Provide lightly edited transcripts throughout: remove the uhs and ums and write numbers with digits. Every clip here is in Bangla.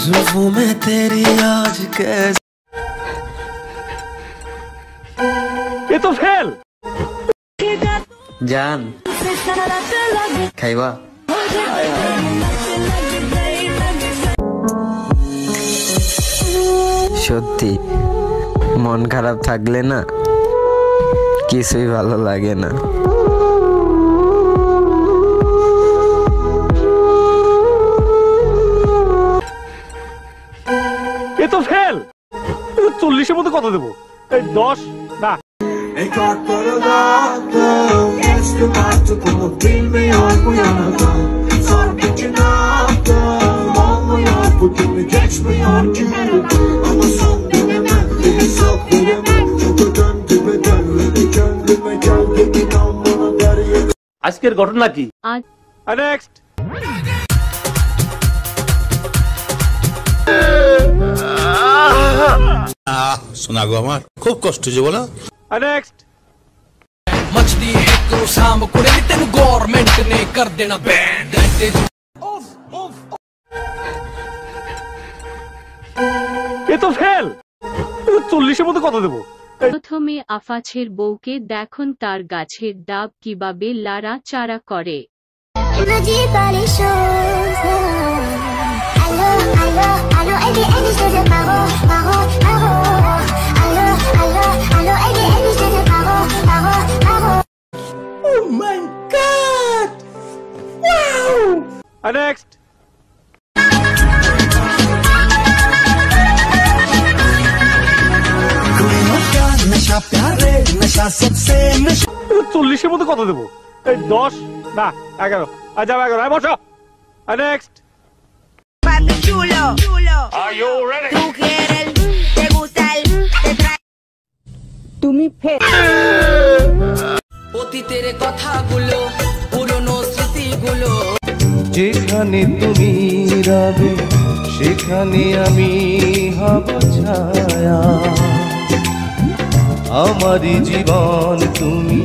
जुल्फों में तेरी आज कैसे ये तो फेल জান খাইবা সত্যি মন খারাপ থাকলে না কিছুই ভালো লাগে না। ये तो फेल 40 মধ্যে কত দেব এই 10 না আজকের ঘটনা কি নেক্সট सुना गो हमार खूब कष्ट जो बोला नेक्स्ट मछली एक शाम कुड़े तेन गवर्नमेंट ने कर देना बैन ये तो फेल 40 মধ্যে কত দেব প্রথমে আফাছের বউকে দেখুন তার গাছের ডাব কিভাবে লাড়া চাড়া করে। नेक्स्ट नशा प्यारे नशा सबसे नशा 40 মধ্যে কত দেব এই 10 না 11 আচ্ছা 11 বসো next chulo Are you ready? tú quieres te gusta te trae তুমি ফেল অতীতের কথাগুলো পুরনো স্মৃতিগুলো যেখানে তুমি রবে সেখানে আমি হব ছায়া আমারই জীবন তুমি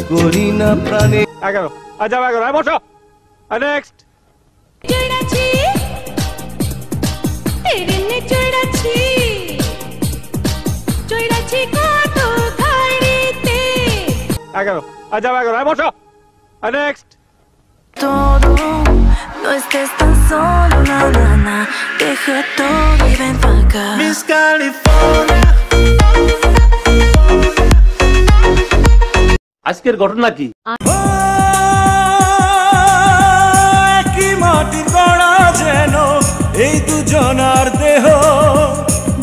করি না প্রাণে 11 আচ্ছা 11 বসো নেক্সট চড়াছি তেরে চড়াছি চড়াছি কত ঘড়িতে 11 আচ্ছা 11 বসো next todo no estés tan solo na na na deja todo y ven pa' acá Miss California আজকের ঘটনা কি কি মাটি গড়া যেন এই দুজনার দেহ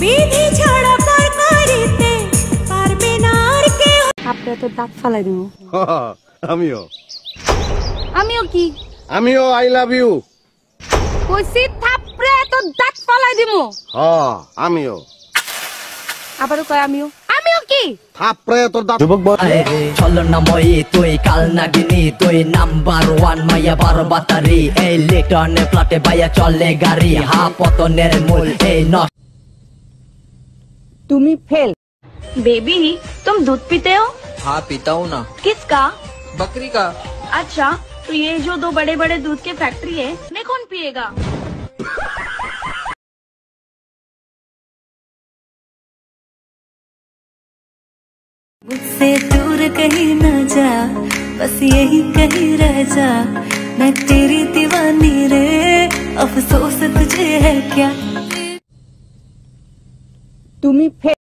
বিধি ছাড়া পার করিতে পারবে না আর কেউ আপনি তো দাঁত ফালাই দিব। আমিও কি আমিও আই লাভ ইউ কইছি থাপড়ে তো দাঁত ফালাই দিব। হ্যাঁ আমিও আবারও কয় আমিও কি থাপড়ে তোর দাঁত চলো না মই তুই কাল নাগিনি তুই নাম্বার 1 মাইয়া বারো বাতারি এই লিটনে প্লাটে বাইয়া চলে গাড়ি হা পতনের মূল এই ন তুমি ফেল। बेबी तुम दूध पीते हो? हाँ पीता हूँ ना। किसका? बकरी का। अच्छा तो ये जो दो बड़े बड़े दूध के फैक्ट्री है ने कौन पिएगा? मुझसे दूर कहीं न जा बस यही कहीं रह जा मैं तेरी दीवानी रे अफसोस तुझे है क्या তুমি ফেল।